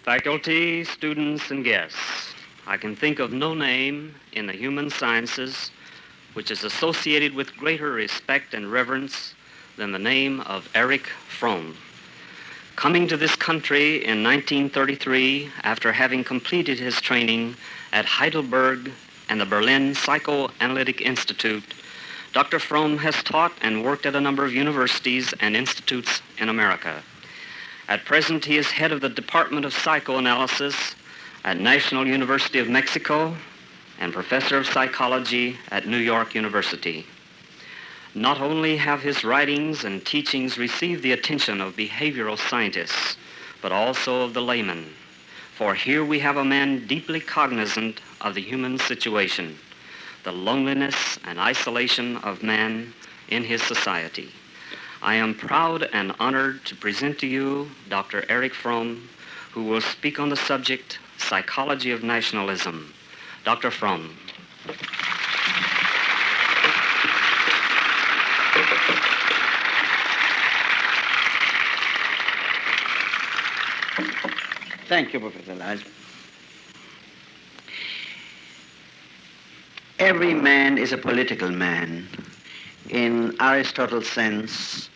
Faculty, students, and guests, I can think of no name in the human sciences which is associated with greater respect and reverence than the name of Erich Fromm. Coming to this country in 1933 after having completed his training at Heidelberg and the Berlin Psychoanalytic Institute, Dr. Fromm has taught and worked at a number of universities and institutes in America. At present, he is head of the Department of Psychoanalysis at National University of Mexico and professor of psychology at New York University. Not only have his writings and teachings received the attention of behavioral scientists, but also of the layman. For here we have a man deeply cognizant of the human situation, the loneliness and isolation of man in his society. I am proud and honored to present to you Dr. Erich Fromm, who will speak on the subject, Psychology of Nationalism. Dr. Fromm. Thank you, Professor Lodge. Every man is a political man in Aristotle's sense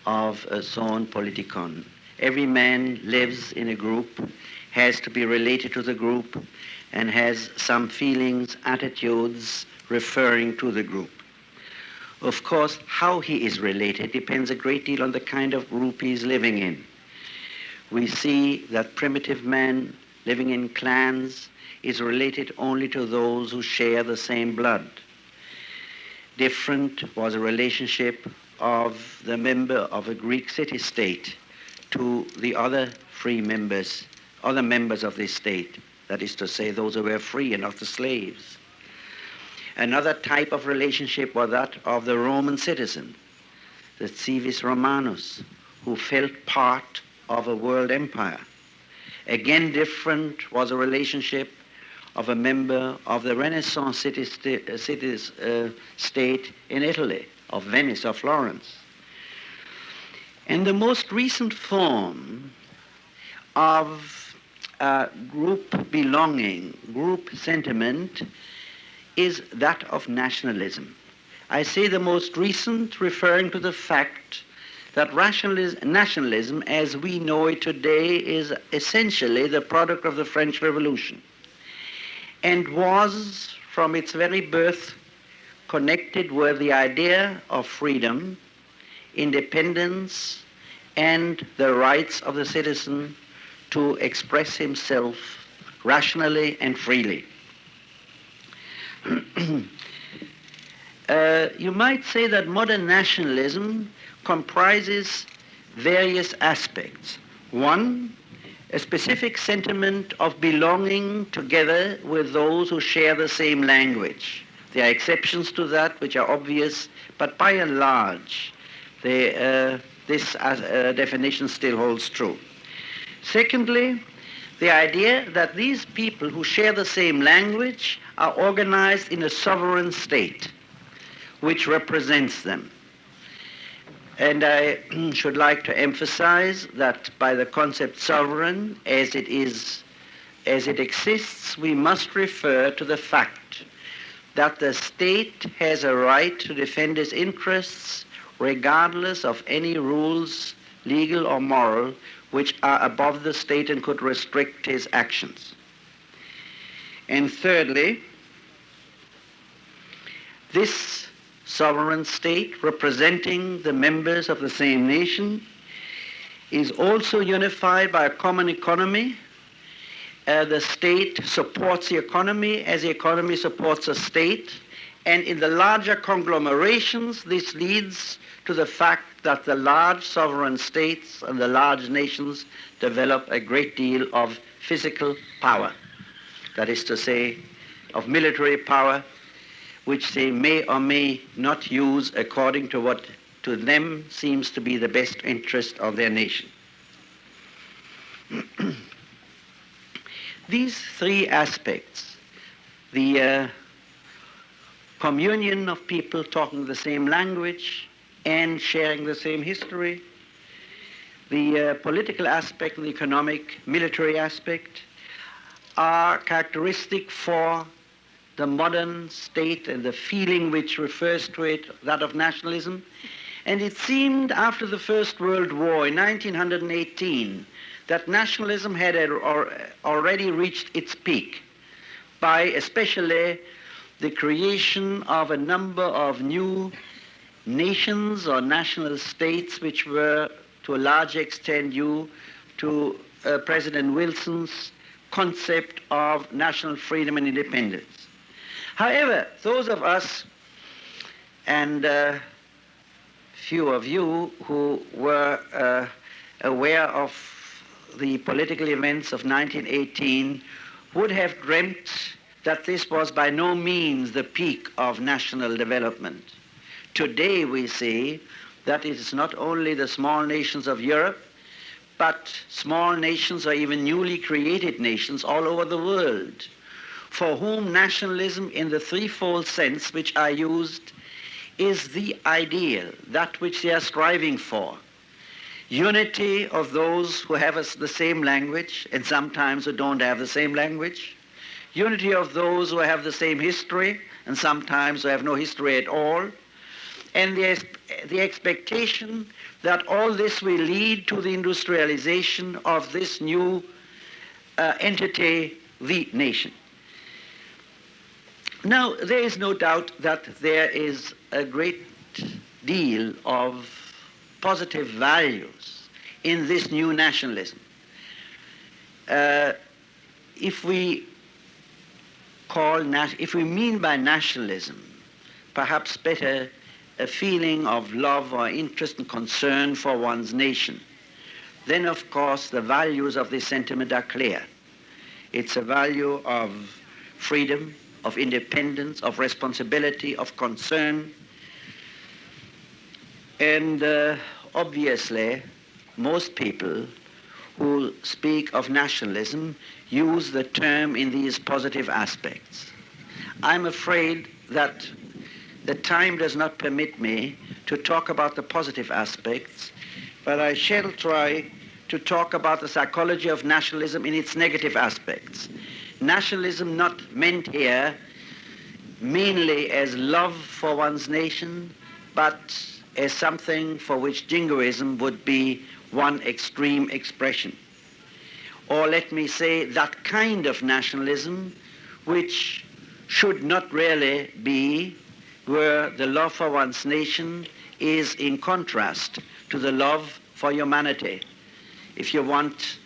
of a zoon politikon. Every man lives in a group, has to be related to the group, and has some feelings, attitudes referring to the group. Of course, how he is related depends a great deal on the kind of group he is living in. We see that primitive man living in clans is related only to those who share the same blood. Different was a relationship of the member of a Greek city-state to the other free members, other members of this state, that is to say, those who were free and not the slaves. Another type of relationship was that of the Roman citizen, the civis Romanus, who felt part of a world empire. Again, different was a relationship of a member of the Renaissance state in Italy, of Venice or Florence. And the most recent form of group belonging, group sentiment, is that of nationalism. I say the most recent, referring to the fact that nationalism, as we know it today, is essentially the product of the French Revolution and was, from its very birth, connected with the idea of freedom, independence, and the rights of the citizen to express himself rationally and freely. You might say that modern nationalism comprises various aspects. One, a specific sentiment of belonging together with those who share the same language. There are exceptions to that which are obvious, but by and large, this definition still holds true. Secondly, the idea that these people who share the same language are organized in a sovereign state which represents them. And I should like to emphasize that by the concept sovereign, as it exists, we must refer to the fact that the state has a right to defend its interests regardless of any rules, legal or moral, which are above the state and could restrict his actions. And thirdly, this sovereign state representing the members of the same nation is also unified by a common economy. The state supports the economy as the economy supports a state, and in the larger conglomerations this leads to the fact that the large sovereign states and the large nations develop a great deal of physical power, that is to say, of military power, which they may or may not use according to what to them seems to be the best interest of their nation. These three aspects, the communion of people talking the same language and sharing the same history, the political aspect and the economic, military aspect are characteristic for the modern state and the feeling which refers to it, that of nationalism. And it seemed after the First World War in 1918 that nationalism had already reached its peak by especially the creation of a number of new nations or national states which were to a large extent due to President Wilson's concept of national freedom and independence. However, those of us, and few of you who were aware of the political events of 1918 would have dreamt that this was by no means the peak of national development. Today we see that it is not only the small nations of Europe, but small nations or even newly created nations all over the world, for whom nationalism in the threefold sense which I used is the ideal, that which they are striving for. Unity of those who have the same language and sometimes who don't have the same language. Unity of those who have the same history and sometimes who have no history at all. And the expectation that all this will lead to the industrialization of this new entity, the nation. Now, there is no doubt that there is a great deal of positive values in this new nationalism. If we mean by nationalism, perhaps better a feeling of love or interest and concern for one's nation, then of course the values of this sentiment are clear. It's a value of freedom, of independence, of responsibility, of concern. And obviously, most people who speak of nationalism use the term in these positive aspects. I'm afraid that the time does not permit me to talk about the positive aspects, but I shall try to talk about the psychology of nationalism in its negative aspects. Nationalism not meant here mainly as love for one's nation, but as something for which jingoism would be one extreme expression. Or let me say, that kind of nationalism which should not really be where the love for one's nation is in contrast to the love for humanity. If you want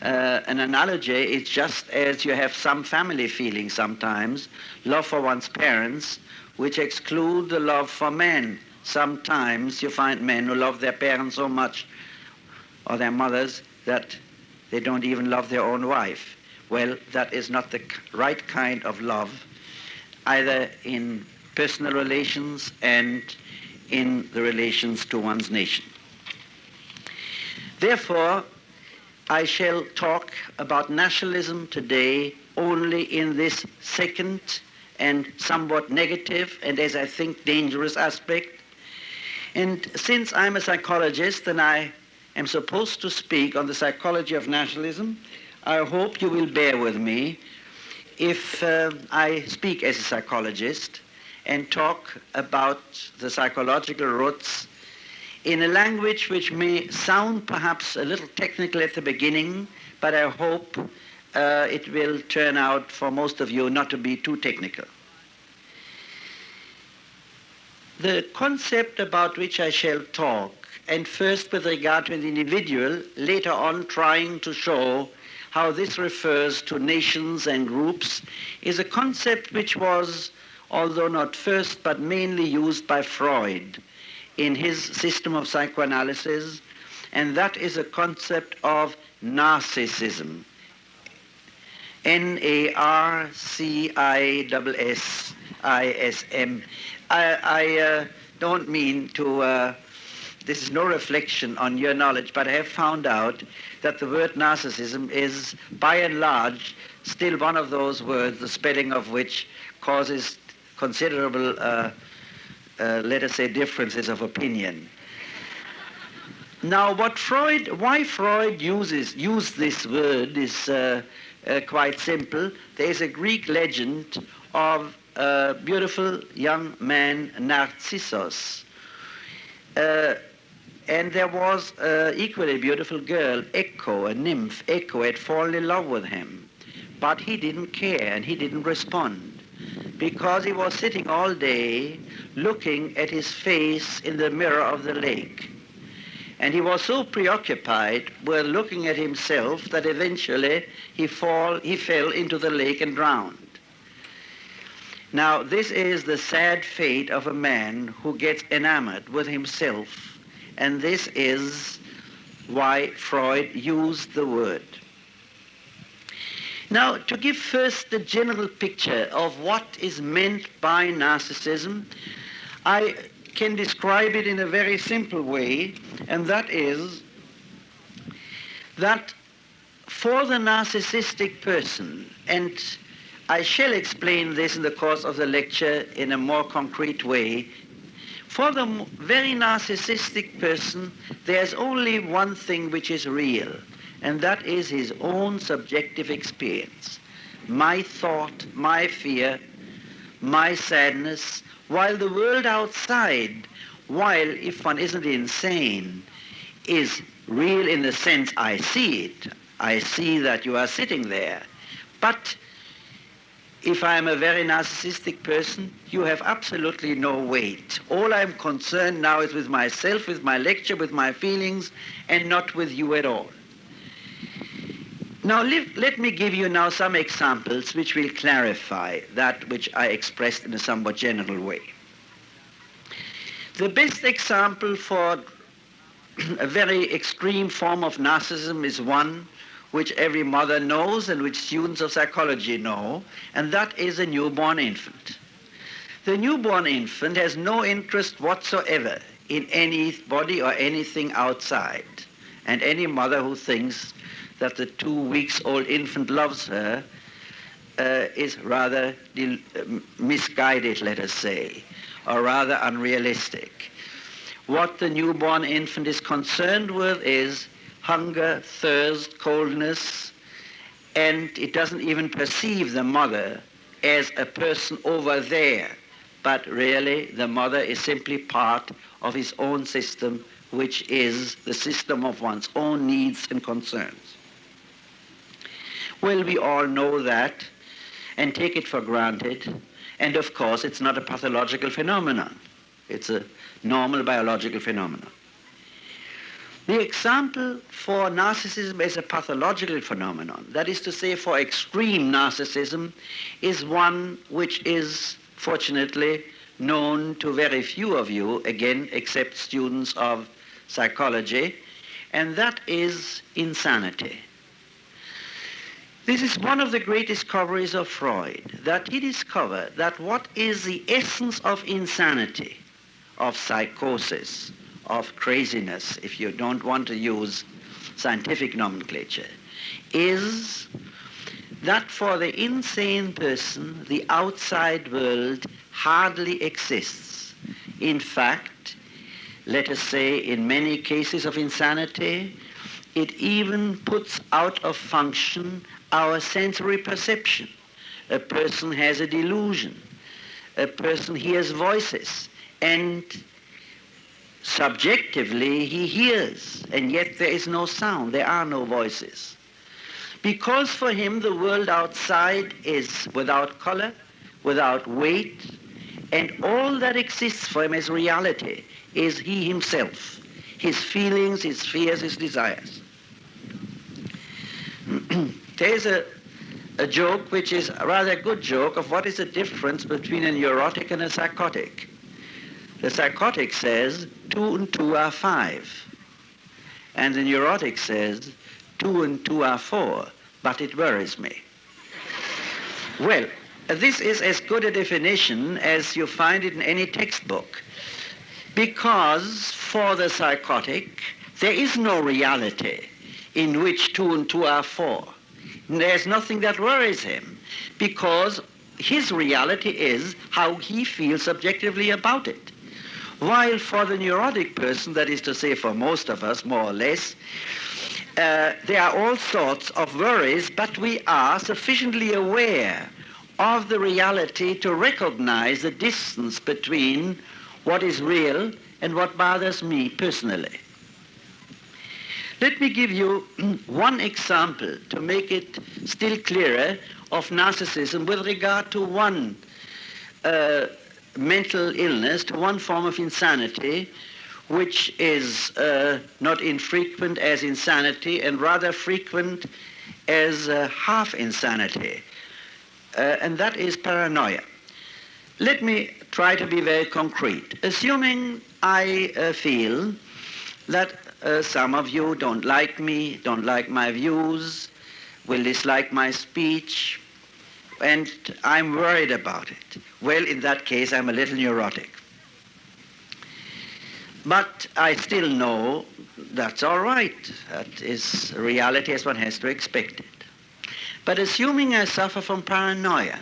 an analogy, it's just as you have some family feelings sometimes, love for one's parents, which exclude the love for men. Sometimes you find men who love their parents so much, or their mothers, that they don't even love their own wife. Well, that is not the right kind of love, either in personal relations and in the relations to one's nation. Therefore, I shall talk about nationalism today only in this second and somewhat negative and, as I think, dangerous aspect. And since I'm a psychologist and I am supposed to speak on the psychology of nationalism, I hope you will bear with me if I speak as a psychologist and talk about the psychological roots in a language which may sound perhaps a little technical at the beginning, but I hope it will turn out for most of you not to be too technical. The concept about which I shall talk, and first with regard to the individual, later on trying to show how this refers to nations and groups, is a concept which was, although not first, but mainly used by Freud in his system of psychoanalysis, and that is a concept of narcissism. Narcissism. I don't mean to, this is no reflection on your knowledge, but I have found out that the word narcissism is, by and large, still one of those words, the spelling of which causes considerable, let us say, differences of opinion. Now, why Freud used this word is quite simple. There is a Greek legend of a beautiful young man, Narcissus. And there was an equally beautiful girl, Echo, a nymph. Echo had fallen in love with him. But he didn't care and he didn't respond because he was sitting all day looking at his face in the mirror of the lake. And he was so preoccupied with looking at himself that eventually he fell into the lake and drowned. Now, this is the sad fate of a man who gets enamored with himself, and this is why Freud used the word. Now, to give first the general picture of what is meant by narcissism, I can describe it in a very simple way, and that is that for the narcissistic person, and I shall explain this in the course of the lecture in a more concrete way, for the very narcissistic person, there's only one thing which is real, and that is his own subjective experience. My thought, my fear, my sadness, while the world outside, while if one isn't insane, is real in the sense I see it. I see that you are sitting there. But if I'm a very narcissistic person, you have absolutely no weight. All I'm concerned now is with myself, with my lecture, with my feelings, and not with you at all. Now, let me give you now some examples which will clarify that which I expressed in a somewhat general way. The best example for a very extreme form of narcissism is one which every mother knows and which students of psychology know, and that is a newborn infant. The newborn infant has no interest whatsoever in anybody or anything outside, and any mother who thinks that the 2-week-old infant loves her is rather misguided, let us say, or rather unrealistic. What the newborn infant is concerned with is hunger, thirst, coldness, and it doesn't even perceive the mother as a person over there, but really the mother is simply part of his own system, which is the system of one's own needs and concerns. Well, we all know that and take it for granted, and of course it's not a pathological phenomenon. It's a normal biological phenomenon. The example for narcissism as a pathological phenomenon, that is to say for extreme narcissism, is one which is fortunately known to very few of you, again, except students of psychology, and that is insanity. This is one of the great discoveries of Freud, that he discovered that what is the essence of insanity, of psychosis, of craziness, if you don't want to use scientific nomenclature, is that for the insane person, the outside world hardly exists. In fact, let us say in many cases of insanity, it even puts out of function our sensory perception. A person has a delusion. A person hears voices, and subjectively he hears, and yet there is no sound, there are no voices. Because for him the world outside is without color, without weight, and all that exists for him as reality is he himself, his feelings, his fears, his desires. There's a joke which is a rather good joke of what is the difference between a neurotic and a psychotic. The psychotic says 2 and 2 are 5, and the neurotic says 2 and 2 are 4, but it worries me. Well, this is as good a definition as you find it in any textbook, because for the psychotic there is no reality in which 2 and 2 are 4. There's nothing that worries him, because his reality is how he feels subjectively about it. While for the neurotic person, that is to say for most of us, more or less, there are all sorts of worries, but we are sufficiently aware of the reality to recognize the distance between what is real and what bothers me personally. Let me give you one example to make it still clearer of narcissism with regard to one mental illness, to one form of insanity, which is not infrequent as insanity and rather frequent as half insanity, and that is paranoia. Let me try to be very concrete. Assuming I feel that some of you don't like me, don't like my views, will dislike my speech, and I'm worried about it. Well, in that case, I'm a little neurotic. But I still know that's all right. That is reality as one has to expect it. But assuming I suffer from paranoia,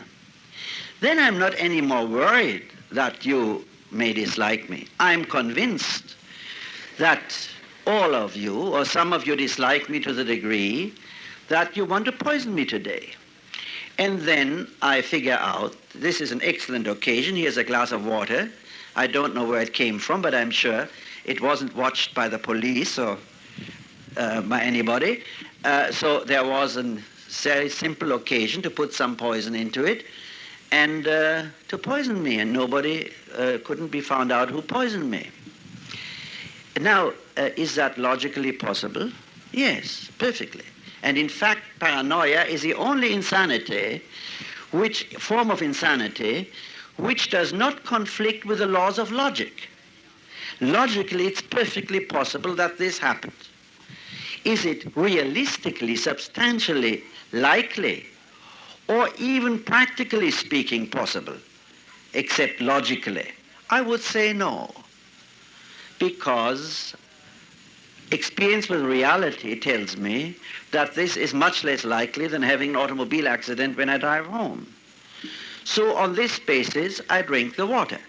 then I'm not any more worried that you may dislike me. I'm convinced that all of you, or some of you, dislike me to the degree that you want to poison me today. And then I figure out, this is an excellent occasion, here's a glass of water. I don't know where it came from, but I'm sure it wasn't watched by the police or by anybody. So there was a very simple occasion to put some poison into it and to poison me, and nobody couldn't be found out who poisoned me. Now, is that logically possible? Yes, perfectly. And in fact, paranoia is the only form of insanity which does not conflict with the laws of logic. Logically, it's perfectly possible that this happens. Is it realistically, substantially likely, or even practically speaking possible, except logically? I would say no, because experience with reality tells me that this is much less likely than having an automobile accident when I drive home. So on this basis, I drink the water.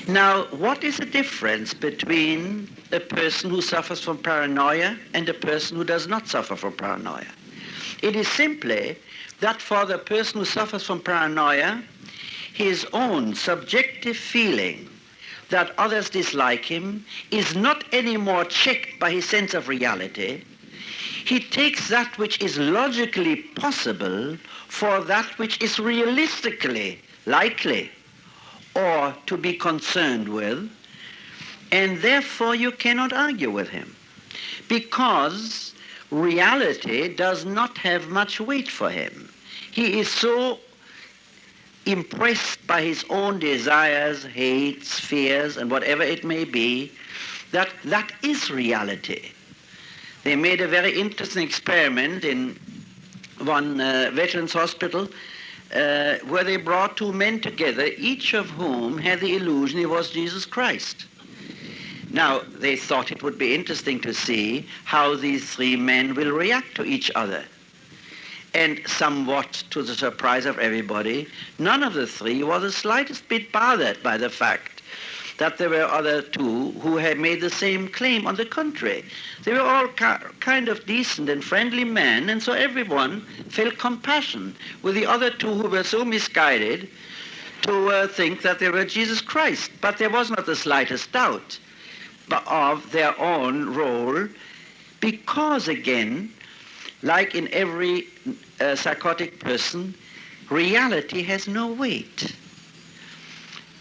Now, what is the difference between a person who suffers from paranoia and a person who does not suffer from paranoia? It is simply that for the person who suffers from paranoia, his own subjective feeling that others dislike him is not anymore checked by his sense of reality. He takes that which is logically possible for that which is realistically likely or to be concerned with, and therefore you cannot argue with him, because reality does not have much weight for him. He is so impressed by his own desires, hates, fears, and whatever it may be, that is reality. They made a very interesting experiment in one veterans hospital where they brought two men together, each of whom had the illusion he was Jesus Christ. Now, they thought it would be interesting to see how these three men will react to each other. And somewhat to the surprise of everybody, none of the three was the slightest bit bothered by the fact that there were other two who had made the same claim. On the contrary, they were all kind of decent and friendly men, and so everyone felt compassion with the other two who were so misguided to think that they were Jesus Christ. But there was not the slightest doubt of their own role, because again, like in every psychotic person, reality has no weight.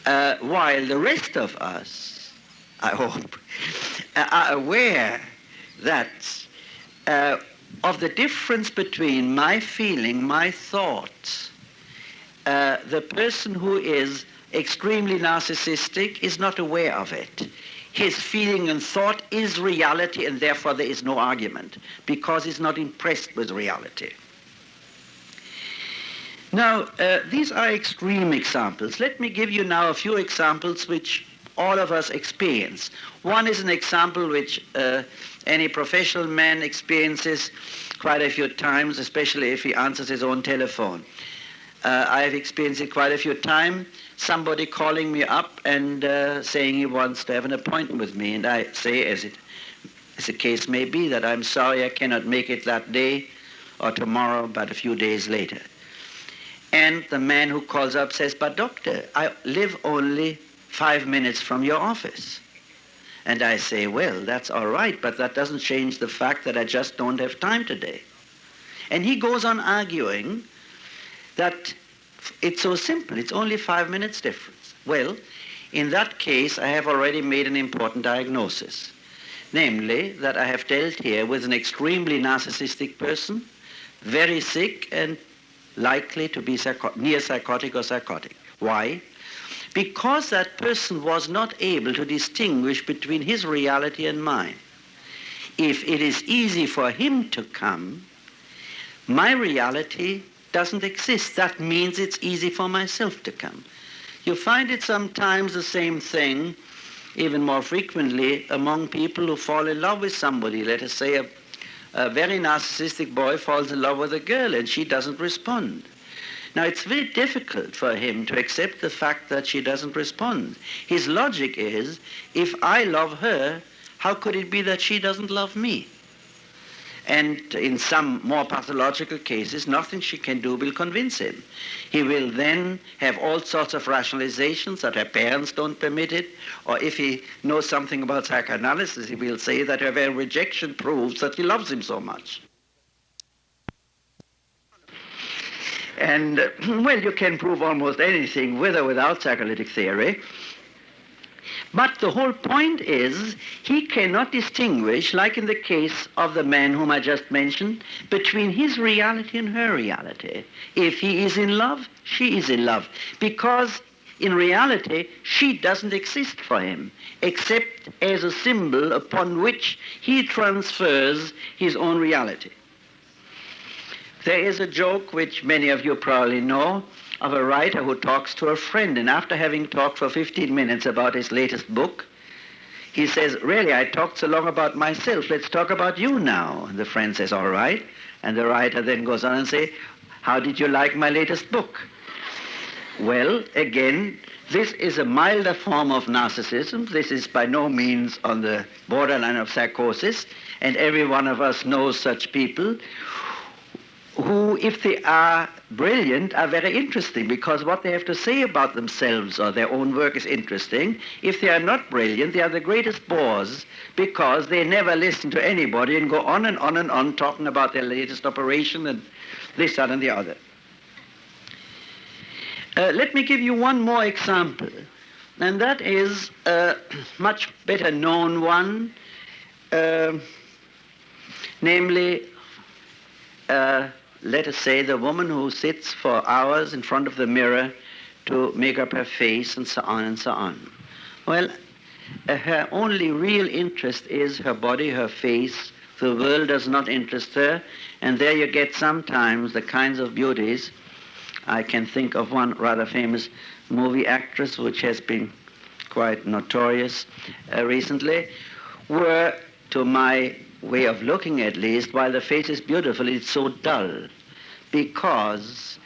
While the rest of us, I hope, are aware that of the difference between my feeling, my thoughts, the person who is extremely narcissistic is not aware of it. His feeling and thought is reality, and therefore there is no argument, because he's not impressed with reality. Now, these are extreme examples. Let me give you now a few examples which all of us experience. One is an example which any professional man experiences quite a few times, especially if he answers his own telephone. I have experienced it quite a few times. Somebody calling me up and saying he wants to have an appointment with me, and I say, as the case may be, that I'm sorry I cannot make it that day or tomorrow, but a few days later. And the man who calls up says, but doctor, I live only 5 minutes from your office. And I say, well, that's all right, but that doesn't change the fact that I just don't have time today. And he goes on arguing that it's so simple, it's only 5 minutes difference. Well, in that case, I have already made an important diagnosis. Namely, that I have dealt here with an extremely narcissistic person, very sick and likely to be near psychotic or psychotic. Why? Because that person was not able to distinguish between his reality and mine. If it is easy for him to come, my reality doesn't exist. That means it's easy for myself to come. You find it sometimes the same thing, even more frequently, among people who fall in love with somebody. Let us say a very narcissistic boy falls in love with a girl and she doesn't respond. Now, it's very difficult for him to accept the fact that she doesn't respond. His logic is, if I love her, how could it be that she doesn't love me? And in some more pathological cases, nothing she can do will convince him. He will then have all sorts of rationalizations that her parents don't permit it, or if he knows something about psychoanalysis, he will say that her very rejection proves that he loves him so much. And, well, you can prove almost anything with or without psychoanalytic theory. But the whole point is he cannot distinguish, like in the case of the man whom I just mentioned, between his reality and her reality. If he is in love, she is in love. Because in reality, she doesn't exist for him, except as a symbol upon which he transfers his own reality. There is a joke which many of you probably know of a writer who talks to a friend, and after having talked for 15 minutes about his latest book, he says, really, I talked so long about myself, let's talk about you now. And the friend says, all right. And the writer then goes on and says, how did you like my latest book? Well, again, this is a milder form of narcissism. This is by no means on the borderline of psychosis, and every one of us knows such people who, if they are brilliant, are very interesting, because what they have to say about themselves or their own work is interesting. If they are not brilliant, they are the greatest bores, because they never listen to anybody and go on and on and on talking about their latest operation and this, that, and the other. Let me give you one more example, and that is a much better known one, namely, let us say, the woman who sits for hours in front of the mirror to make up her face and so on and so on. Well, her only real interest is her body, her face. The world does not interest her, and there you get sometimes the kinds of beauties. I can think of one rather famous movie actress which has been quite notorious recently, where, to my way of looking at least, while the face is beautiful, it's so dull, because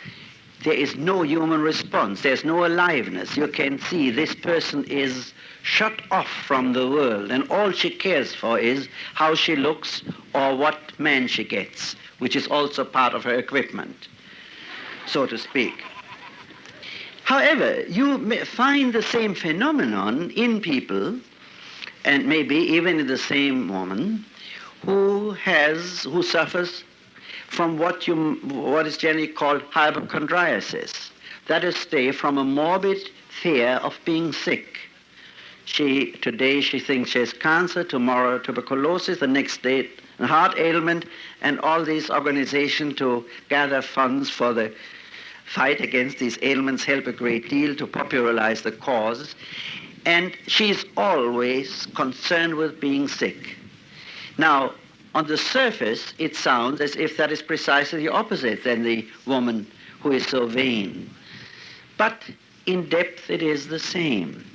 there is no human response, there's no aliveness. You can see this person is shut off from the world, and all she cares for is how she looks or what man she gets, which is also part of her equipment, so to speak. However, you may find the same phenomenon in people, and maybe even in the same woman, who suffers from what is generally called hypochondriasis. That is, from a morbid fear of being sick. Today she thinks she has cancer, tomorrow tuberculosis, the next day a heart ailment, and all these organizations to gather funds for the fight against these ailments help a great deal to popularize the cause. And she's always concerned with being sick. Now, on the surface, it sounds as if that is precisely the opposite than the woman who is so vain. But in depth, it is the same.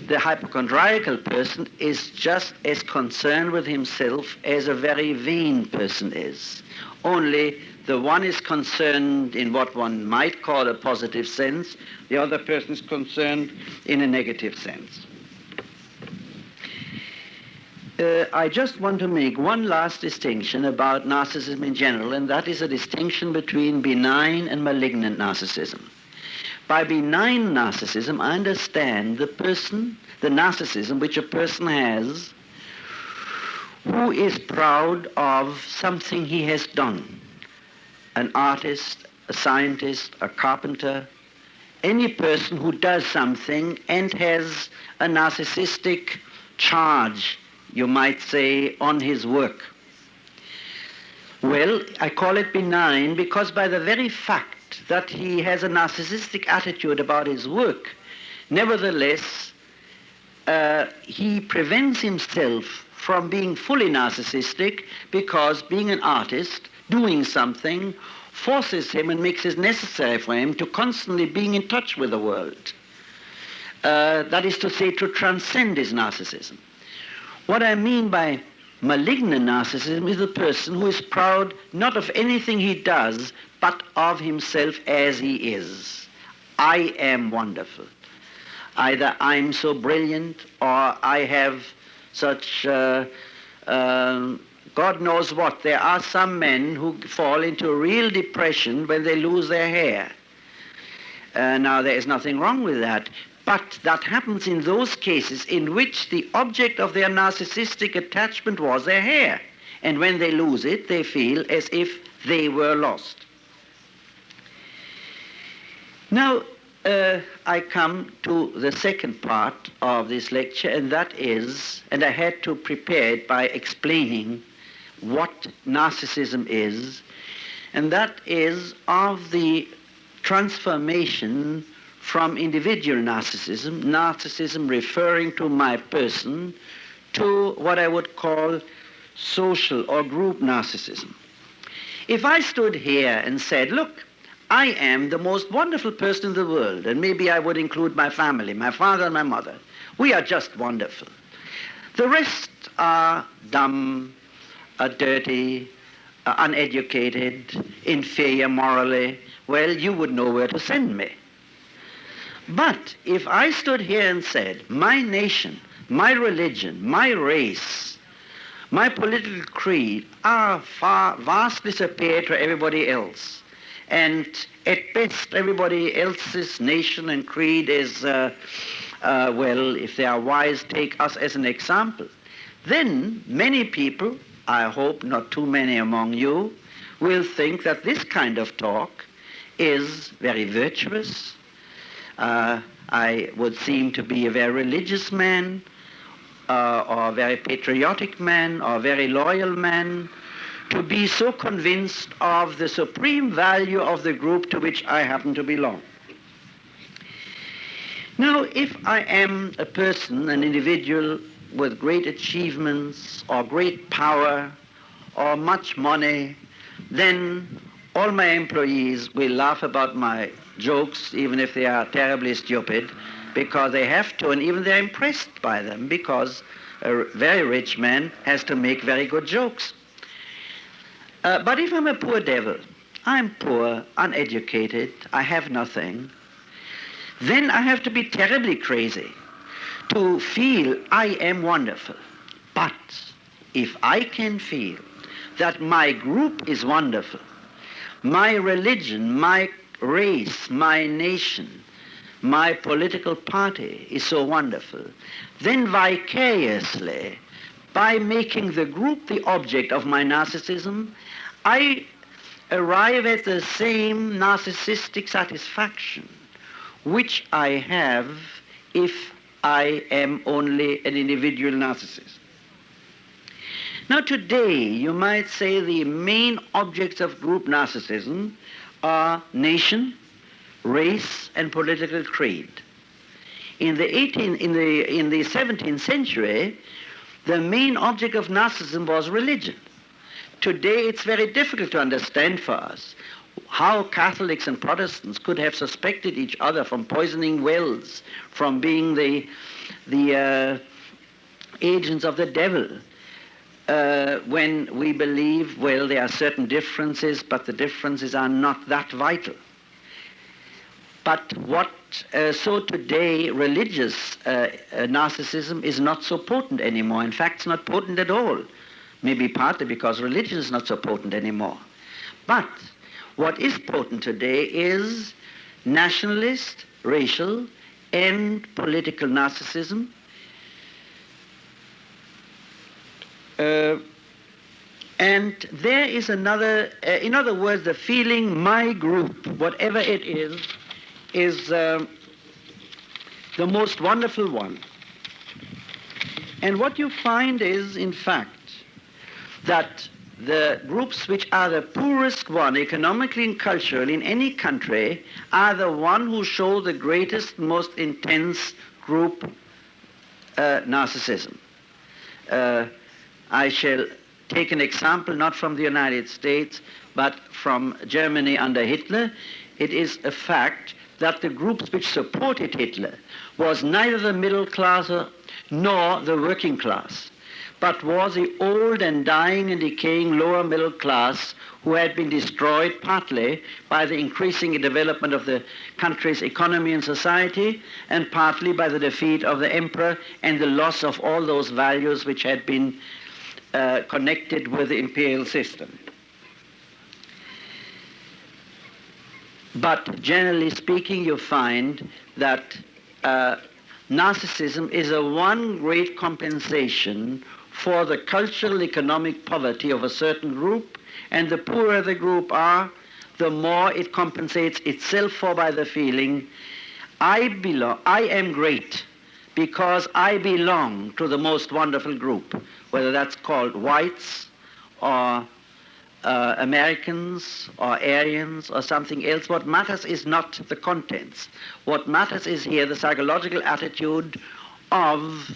The hypochondriacal person is just as concerned with himself as a very vain person is. Only The one is concerned in what one might call a positive sense, the other person is concerned in a negative sense. I just want to make one last distinction about narcissism in general, and that is a distinction between benign and malignant narcissism. By benign narcissism, I understand the narcissism which a person has who is proud of something he has done. An artist, a scientist, a carpenter, any person who does something and has a narcissistic charge, you might say, on his work. Well, I call it benign because by the very fact that he has a narcissistic attitude about his work, nevertheless, he prevents himself from being fully narcissistic because being an artist, doing something, forces him and makes it necessary for him to constantly being in touch with the world. That is to say, to transcend his narcissism. What I mean by malignant narcissism is the person who is proud not of anything he does, but of himself as he is. I am wonderful. Either I'm so brilliant or I have such, God knows what. There are some men who fall into real depression when they lose their hair. Now, there is nothing wrong with that. But that happens in those cases in which the object of their narcissistic attachment was their hair. And when they lose it, they feel as if they were lost. Now, I come to the second part of this lecture, and that is, and I had to prepare it by explaining what narcissism is, and that is of the transformation from individual narcissism referring to my person, to what I would call social or group narcissism. If I stood here and said, look, I am the most wonderful person in the world, and maybe I would include my family, my father and my mother. We are just wonderful. The rest are dumb, dirty, uneducated, inferior morally. Well, you would know where to send me. But if I stood here and said, my nation, my religion, my race, my political creed are vastly superior to everybody else, and at best everybody else's nation and creed is, well, if they are wise, take us as an example, then many people, I hope not too many among you, will think that this kind of talk is very virtuous. I would seem to be a very religious man, or a very patriotic man, or a very loyal man, to be so convinced of the supreme value of the group to which I happen to belong. Now, if I am a person, an individual with great achievements, or great power, or much money, then all my employees will laugh about my jokes, even if they are terribly stupid, because they have to, and even they're impressed by them, because a very rich man has to make very good jokes. But if I'm a poor devil, I'm poor, uneducated, I have nothing, then I have to be terribly crazy to feel I am wonderful. But if I can feel that my group is wonderful, my religion, my race, my nation, my political party is so wonderful, then vicariously, by making the group the object of my narcissism, I arrive at the same narcissistic satisfaction which I have if I am only an individual narcissist. Now today, you might say the main objects of group narcissism are nation, race, and political creed. In the 17th century, the main object of narcissism was religion. Today, it's very difficult to understand for us how Catholics and Protestants could have suspected each other from poisoning wells, from being the agents of the devil. when we believe, well, there are certain differences, but the differences are not that vital. But so today, religious narcissism is not so potent anymore. In fact, it's not potent at all. Maybe partly because religion is not so potent anymore. But what is potent today is nationalist, racial, and political narcissism. And there is another, in other words, the feeling my group, whatever it is the most wonderful one. And what you find is, in fact, that the groups which are the poorest one, economically and culturally, in any country, are the one who show the greatest, most intense group narcissism. I shall take an example not from the United States, but from Germany under Hitler. It is a fact that the groups which supported Hitler was neither the middle class nor the working class, but was the old and dying and decaying lower middle class who had been destroyed partly by the increasing development of the country's economy and society, and partly by the defeat of the emperor and the loss of all those values which had been connected with the imperial system. But generally speaking, you find that narcissism is a one great compensation for the cultural economic poverty of a certain group, and the poorer the group are, the more it compensates itself for by the feeling, I am great because I belong to the most wonderful group, whether that's called whites or Americans or Aryans or something else. What matters is not the contents. What matters is here the psychological attitude of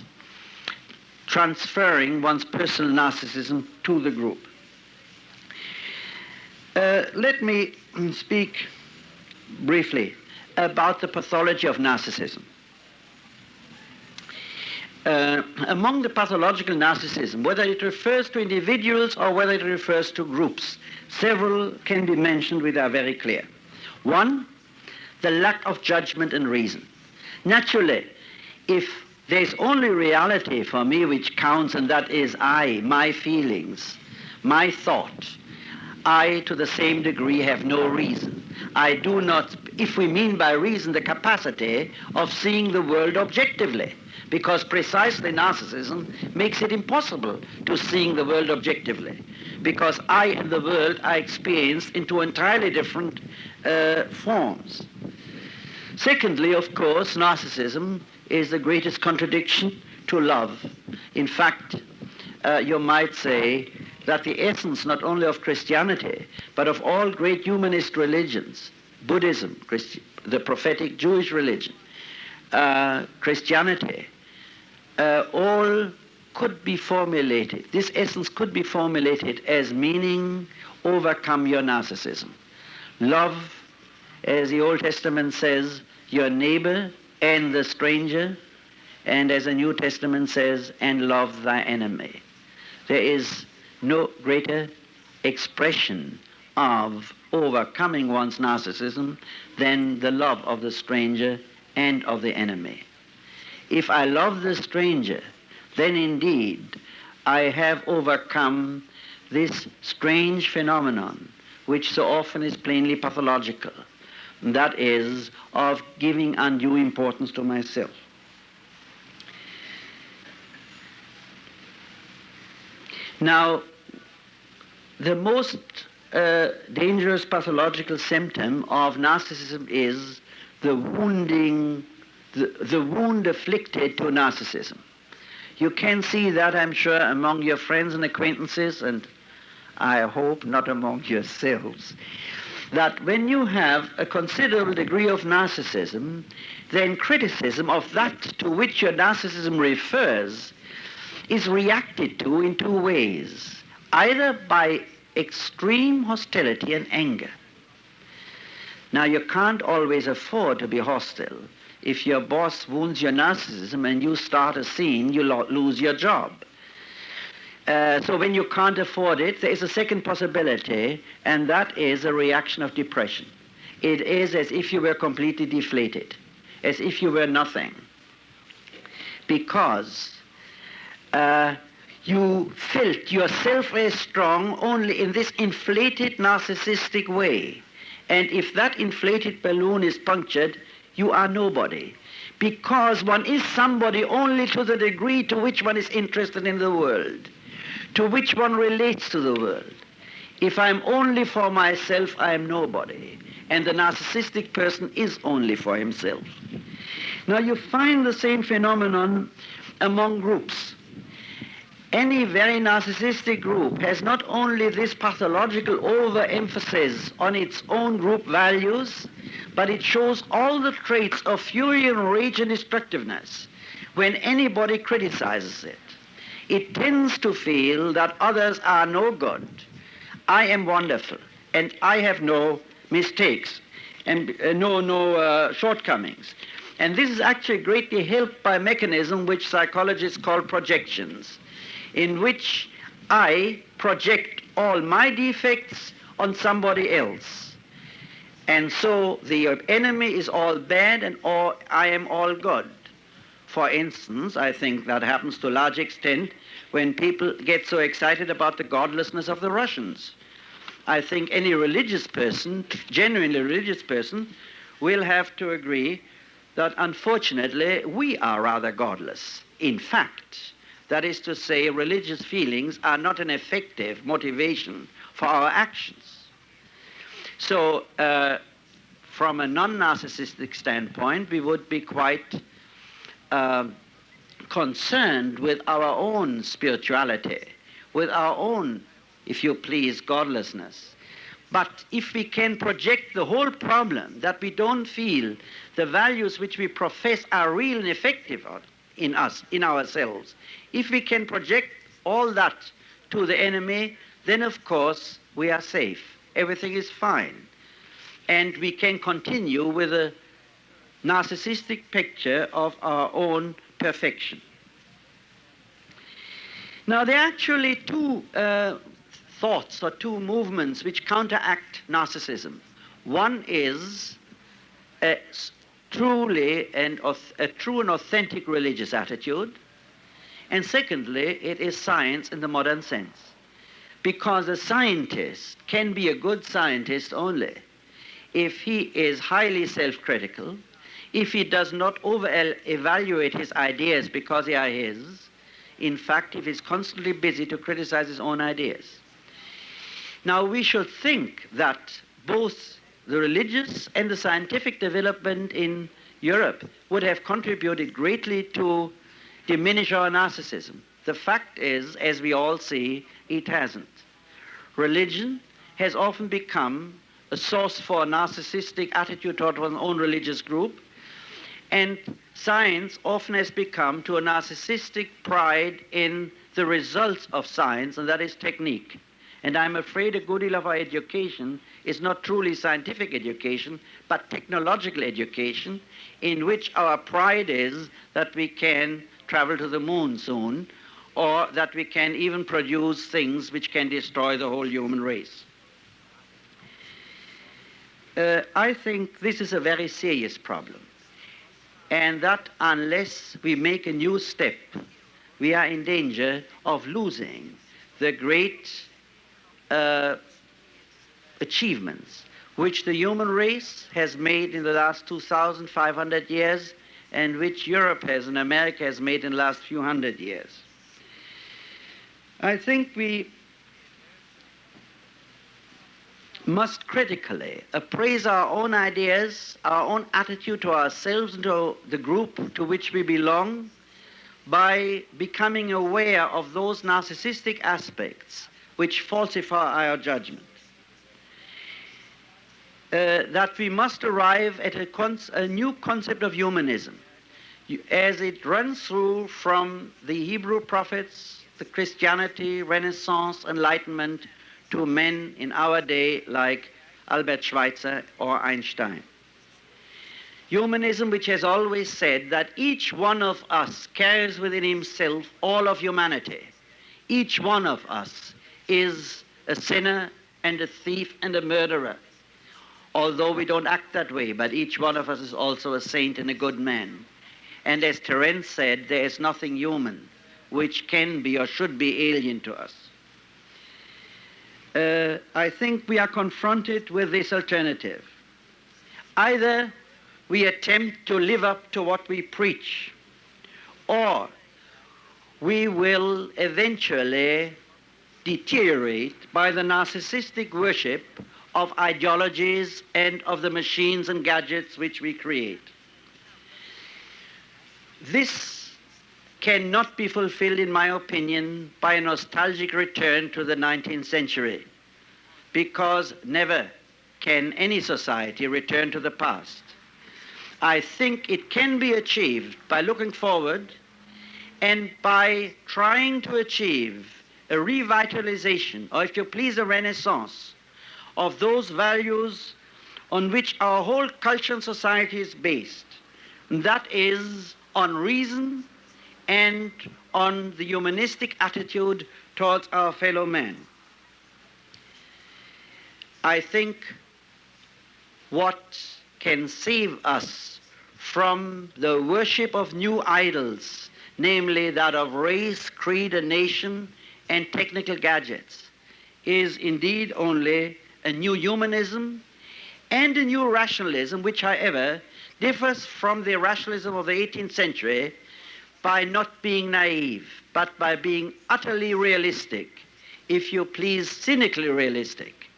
transferring one's personal narcissism to the group. Let me speak briefly about the pathology of narcissism. Among the pathological narcissism, whether it refers to individuals or whether it refers to groups, several can be mentioned which are very clear. One, the lack of judgment and reason. Naturally, if there's only reality for me which counts, and that is I, my feelings, my thought, I, to the same degree, have no reason. I do not, if we mean by reason, the capacity of seeing the world objectively, because precisely narcissism makes it impossible to seeing the world objectively, because I and the world are experienced in two entirely different forms. Secondly, of course, narcissism is the greatest contradiction to love. In fact, you might say that the essence not only of Christianity, but of all great humanist religions, Buddhism, the prophetic Jewish religion, Christianity, all could be formulated, this essence could be formulated as meaning overcome your narcissism. Love, as the Old Testament says, your neighbor and the stranger, and as the New Testament says, and love thy enemy. There is no greater expression of overcoming one's narcissism than the love of the stranger and of the enemy. If I love the stranger, then indeed I have overcome this strange phenomenon which so often is plainly pathological, and that is of giving undue importance to myself. Now, the most dangerous pathological symptom of narcissism is the wounding, the wound afflicted to narcissism. You can see that, I'm sure, among your friends and acquaintances, and I hope not among yourselves, that when you have a considerable degree of narcissism, then criticism of that to which your narcissism refers is reacted to in two ways, either by extreme hostility and anger. Now, you can't always afford to be hostile. If your boss wounds your narcissism and you start a scene, you lose your job. So when you can't afford it, there is a second possibility, and that is a reaction of depression. It is as if you were completely deflated, as if you were nothing, because you felt yourself as strong only in this inflated narcissistic way. And if that inflated balloon is punctured, you are nobody. Because one is somebody only to the degree to which one is interested in the world, to which one relates to the world. If I'm only for myself, I am nobody. And the narcissistic person is only for himself. Now you find the same phenomenon among groups. Any very narcissistic group has not only this pathological overemphasis on its own group values, but it shows all the traits of fury and rage and destructiveness when anybody criticizes it. It tends to feel that others are no good. I am wonderful, and I have no mistakes and no shortcomings. And this is actually greatly helped by a mechanism which psychologists call projections, in which I project all my defects on somebody else. And so the enemy is all bad and I am all good. For instance, I think that happens to a large extent when people get so excited about the godlessness of the Russians. I think any religious person, genuinely religious person, will have to agree that unfortunately we are rather godless. In fact, that is to say, religious feelings are not an effective motivation for our actions. So, from a non-narcissistic standpoint, we would be quite concerned with our own spirituality, with our own, if you please, godlessness. But if we can project the whole problem, that we don't feel the values which we profess are real and effective in us, in ourselves, if we can project all that to the enemy, then of course we are safe. Everything is fine. And we can continue with a narcissistic picture of our own perfection. Now, there are actually two thoughts or two movements which counteract narcissism. One is a true and authentic religious attitude, and secondly, it is science in the modern sense. Because a scientist can be a good scientist only if he is highly self-critical, if he does not over-evaluate his ideas because they are his, in fact, if he is constantly busy to criticize his own ideas. Now, we should think that both the religious and the scientific development in Europe would have contributed greatly to diminish our narcissism. The fact is, as we all see, it hasn't. Religion has often become a source for a narcissistic attitude toward one's own religious group, and science often has become to a narcissistic pride in the results of science, and that is technique. And I'm afraid a good deal of our education is not truly scientific education, but technological education, in which our pride is that we can travel to the moon soon, or that we can even produce things which can destroy the whole human race. I think this is a very serious problem, and that unless we make a new step, we are in danger of losing the great achievements which the human race has made in the last 2,500 years and which Europe has and America has made in the last few hundred years. I think we must critically appraise our own ideas, our own attitude to ourselves and to the group to which we belong by becoming aware of those narcissistic aspects which falsify our judgment. That we must arrive at a new concept of humanism as it runs through from the Hebrew prophets, the Christianity, Renaissance, Enlightenment, to men in our day like Albert Schweitzer or Einstein. Humanism, which has always said that each one of us carries within himself all of humanity. Each one of us is a sinner and a thief and a murderer, although we don't act that way, but each one of us is also a saint and a good man. And as Terence said, there is nothing human which can be or should be alien to us. I think we are confronted with this alternative. Either we attempt to live up to what we preach, or we will eventually deteriorate by the narcissistic worship of ideologies and of the machines and gadgets which we create. This cannot be fulfilled, in my opinion, by a nostalgic return to the 19th century, because never can any society return to the past. I think it can be achieved by looking forward and by trying to achieve a revitalization, or if you please, a renaissance of those values on which our whole culture and society is based. And that is on reason and on the humanistic attitude towards our fellow man. I think what can save us from the worship of new idols, namely that of race, creed, and nation, and technical gadgets, is indeed only a new humanism and a new rationalism, which, however, differs from the rationalism of the 18th century by not being naive, but by being utterly realistic, if you please, cynically realistic.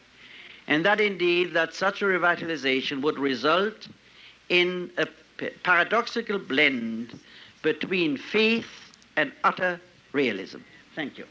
And that indeed, that such a revitalization would result in a paradoxical blend between faith and utter realism. Thank you.